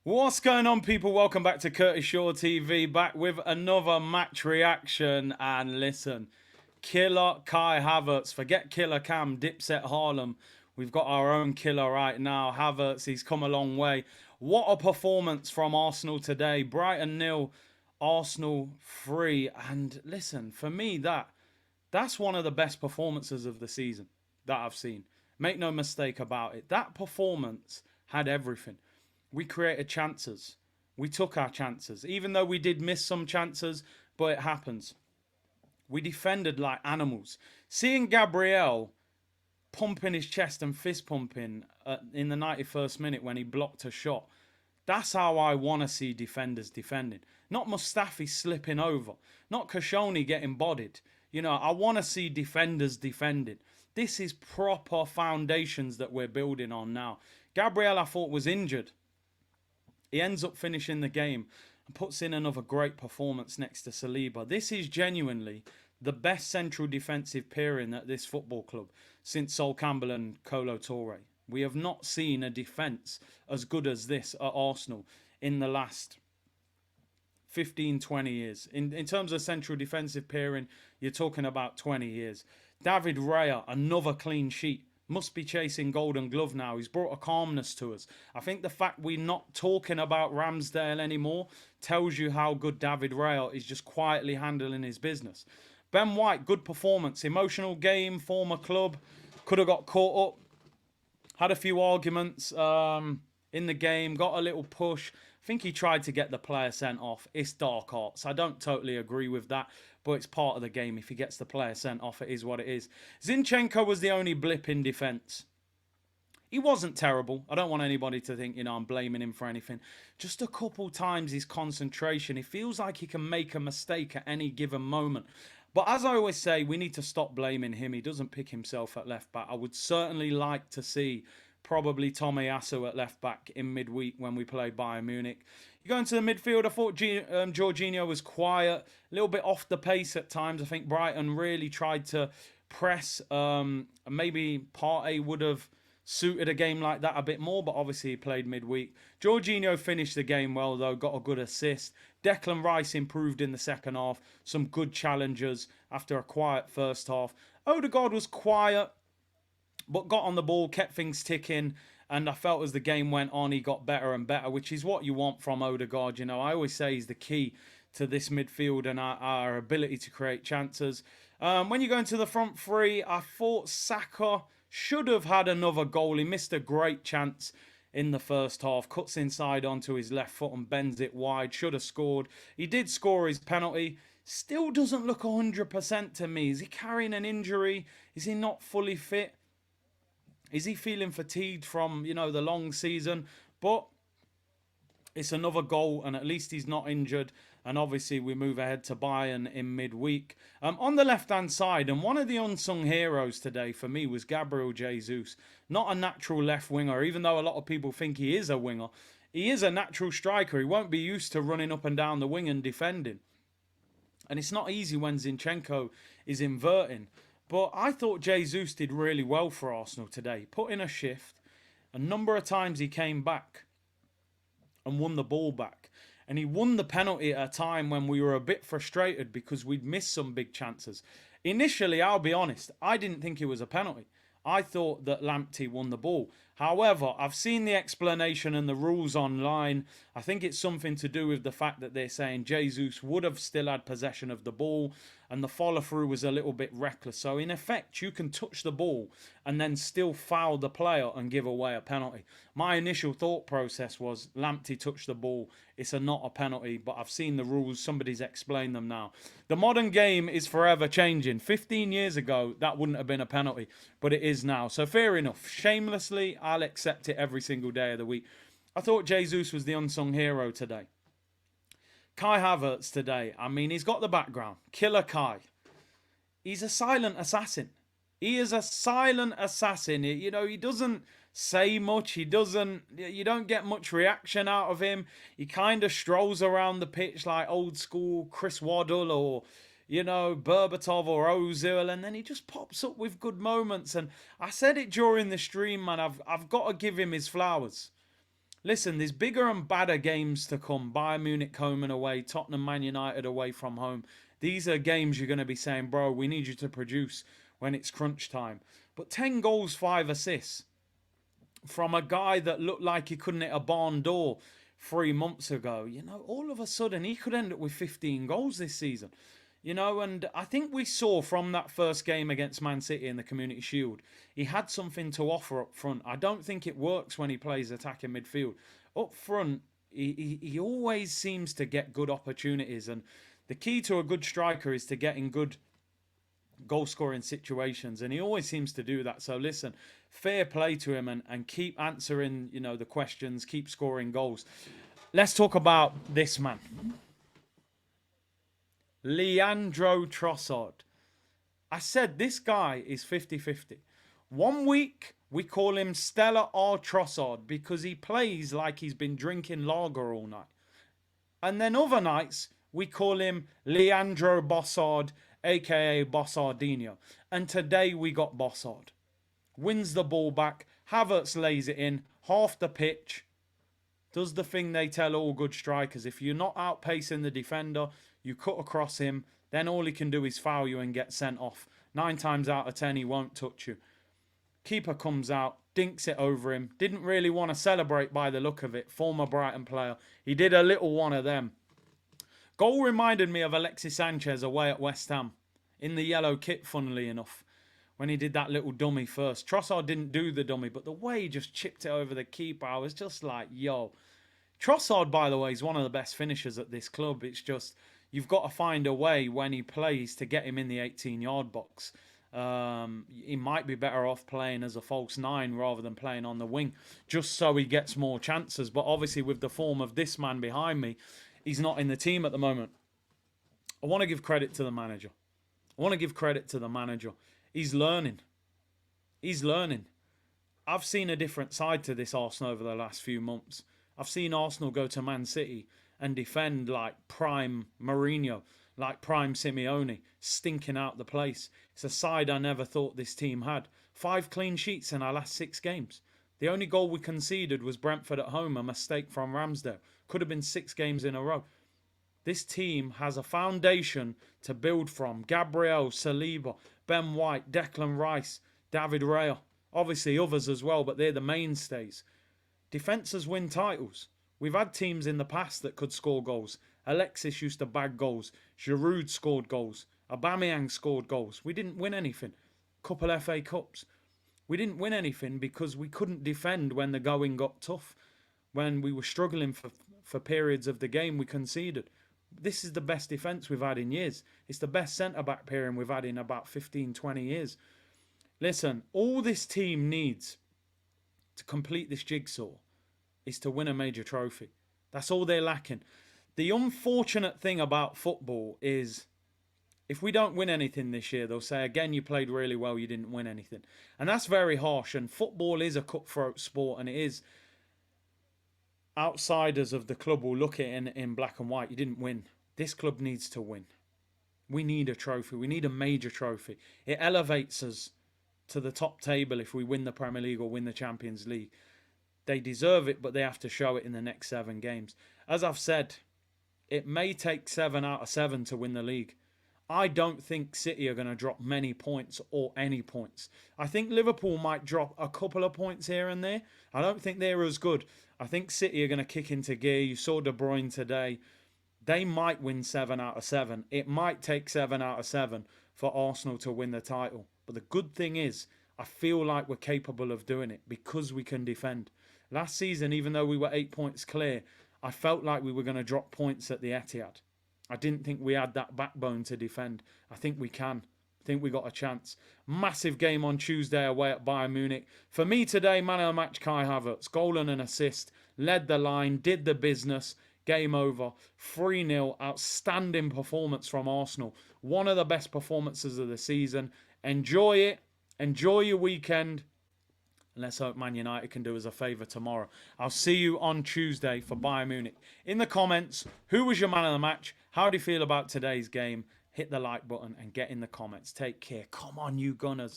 What's going on, people? Welcome back to Curtis Shaw TV, back with another match reaction. And listen, killer Kai Havertz, forget killer Cam, Dipset Harlem. We've got our own killer right now. Havertz, he's come a long way. What a performance from Arsenal today. Brighton 0, Arsenal 3. And listen, for me, that's one of the best performances of the season that I've seen. Make no mistake about it. That performance had everything. We created chances. We took our chances. Even though we did miss some chances, but it happens. We defended like animals. Seeing Gabriel pumping his chest and fist pumping in the 91st minute when he blocked a shot, that's how I want to see defenders defending. Not Mustafi slipping over. Not Koscielny getting bodied. You know, I want to see defenders defending. This is proper foundations that we're building on now. Gabriel, I thought, was injured. He ends up finishing the game and puts in another great performance next to Saliba. This is genuinely the best central defensive pairing at this football club since Sol Campbell and Kolo Touré. We have not seen a defence as good as this at Arsenal in the last 15, 20 years. In terms of central defensive pairing, you're talking about 20 years. David Raya, another clean sheet. Must be chasing Golden Glove now. He's brought a calmness to us. I think the fact we're not talking about Ramsdale anymore tells you how good David Raya is just quietly handling his business. Ben White, good performance. Emotional game, former club. Could have got caught up. Had a few arguments in the game. Got a little push. I think he tried to get the player sent off. It's dark arts. I don't totally agree with that, but it's part of the game. If he gets the player sent off, it is what it is. Zinchenko was the only blip in defence. He wasn't terrible. I don't want anybody to think, I'm blaming him for anything. Just a couple times his concentration. It feels like he can make a mistake at any given moment. But as I always say, we need to stop blaming him. He doesn't pick himself at left back. I would certainly like to see probably Tomiyasu at left back in midweek when we play Bayern Munich. You go into the midfield, I thought Jorginho was quiet, a little bit off the pace at times. I think Brighton really tried to press. Maybe Partey would have suited a game like that a bit more, but obviously he played midweek. Jorginho finished the game well, though, got a good assist. Declan Rice improved in the second half. Some good challenges after a quiet first half. Odegaard was quiet, but got on the ball, kept things ticking, and I felt as the game went on, he got better and better, which is what you want from Odegaard. I always say he's the key to this midfield and our ability to create chances. When you go into the front three, I thought Saka should have had another goal. He missed a great chance in the first half, cuts inside onto his left foot and bends it wide. Should have scored. He did score his penalty. Still doesn't look 100% to me. Is he carrying an injury? Is he not fully fit? Is he feeling fatigued from, the long season? But it's another goal, and at least he's not injured. And obviously, we move ahead to Bayern in midweek. On the left-hand side, and one of the unsung heroes today for me was Gabriel Jesus. Not a natural left winger, even though a lot of people think he is a winger. He is a natural striker. He won't be used to running up and down the wing and defending. And it's not easy when Zinchenko is inverting. But I thought Jesus did really well for Arsenal today. Put in a shift. A number of times he came back and won the ball back. And he won the penalty at a time when we were a bit frustrated because we'd missed some big chances. Initially, I'll be honest, I didn't think it was a penalty. I thought that Lamptey won the ball. However, I've seen the explanation and the rules online. I think it's something to do with the fact that they're saying Jesus would have still had possession of the ball and the follow-through was a little bit reckless. So, in effect, you can touch the ball and then still foul the player and give away a penalty. My initial thought process was Lamptey touched the ball. It's not a penalty, but I've seen the rules. Somebody's explained them now. The modern game is forever changing. 15 years ago, that wouldn't have been a penalty, but it is now. So, fair enough. Shamelessly, I'll accept it every single day of the week. I thought Jesus was the unsung hero today. Kai Havertz today, he's got the background. Killer Kai. He's a silent assassin. He is a silent assassin. He doesn't say much. You don't get much reaction out of him. He kind of strolls around the pitch like old school Chris Waddle or, Berbatov or Ozil, and then he just pops up with good moments. And I said it during the stream, man, I've got to give him his flowers. Listen, there's bigger and badder games to come. Bayern Munich home and away, Tottenham, Man United away from home. These are games you're going to be saying, bro, we need you to produce when it's crunch time. But 10 goals, 5 assists from a guy that looked like he couldn't hit a barn door 3 months ago. All of a sudden he could end up with 15 goals this season. And I think we saw from that first game against Man City in the Community Shield, he had something to offer up front. I don't think it works when he plays attacking midfield. Up front, he always seems to get good opportunities. And the key to a good striker is to get in good goal-scoring situations. And he always seems to do that. So listen, fair play to him and keep answering, the questions, keep scoring goals. Let's talk about this man. Leandro Trossard. I said this guy is 50-50. 1 week, we call him Stella R. Trossard because he plays like he's been drinking lager all night. And then other nights, we call him Leandro Bossard, a.k.a. Bossardinho. And today we got Bossard. Wins the ball back. Havertz lays it in. Half the pitch. Does the thing they tell all good strikers. If you're not outpacing the defender, you cut across him, then all he can do is foul you and get sent off. 9 times out of 10, he won't touch you. Keeper comes out, dinks it over him. Didn't really want to celebrate by the look of it. Former Brighton player. He did a little one of them. Goal reminded me of Alexis Sanchez away at West Ham. In the yellow kit, funnily enough. When he did that little dummy first. Trossard didn't do the dummy, but the way he just chipped it over the keeper, I was just like, yo. Trossard, by the way, is one of the best finishers at this club. It's just, you've got to find a way when he plays to get him in the 18-yard box. He might be better off playing as a false 9 rather than playing on the wing, just so he gets more chances. But obviously, with the form of this man behind me, he's not in the team at the moment. I want to give credit to the manager. He's learning. I've seen a different side to this Arsenal over the last few months. I've seen Arsenal go to Man City and defend like prime Mourinho, like prime Simeone, stinking out the place. It's a side I never thought this team had. 5 clean sheets in our last 6 games. The only goal we conceded was Brentford at home, a mistake from Ramsdale. Could have been 6 games in a row. This team has a foundation to build from. Gabriel, Saliba, Ben White, Declan Rice, David Raya. Obviously others as well, but they're the mainstays. Defences win titles. We've had teams in the past that could score goals. Alexis used to bag goals. Giroud scored goals. Aubameyang scored goals. We didn't win anything. Couple FA Cups. We didn't win anything because we couldn't defend when the going got tough. When we were struggling for periods of the game, we conceded. This is the best defence we've had in years. It's the best centre-back pairing we've had in about 15, 20 years. Listen, all this team needs to complete this jigsaw is to win a major trophy. That's all they're lacking. The unfortunate thing about football is if we don't win anything this year, they'll say, again, you played really well, you didn't win anything. And that's very harsh. And football is a cutthroat sport, and it is. Outsiders of the club will look at it in black and white. You didn't win. This club needs to win. We need a trophy. We need a major trophy. It elevates us to the top table if we win the Premier League or win the Champions League. They deserve it, but they have to show it in the next 7 games. As I've said, it may take 7 out of 7 to win the league. I don't think City are going to drop many points or any points. I think Liverpool might drop a couple of points here and there. I don't think they're as good. I think City are going to kick into gear. You saw De Bruyne today. They might win 7 out of 7. It might take 7 out of 7 for Arsenal to win the title. But the good thing is, I feel like we're capable of doing it because we can defend. Last season, even though we were 8 points clear, I felt like we were going to drop points at the Etihad. I didn't think we had that backbone to defend. I think we can. I think we got a chance. Massive game on Tuesday away at Bayern Munich. For me today, man of the match, Kai Havertz. Goal and an assist. Led the line. Did the business. Game over. 3-0. Outstanding performance from Arsenal. One of the best performances of the season. Enjoy it. Enjoy your weekend. And let's hope Man United can do us a favour tomorrow. I'll see you on Tuesday for Bayern Munich. In the comments, who was your man of the match? How do you feel about today's game? Hit the like button and get in the comments. Take care. Come on, you Gunners.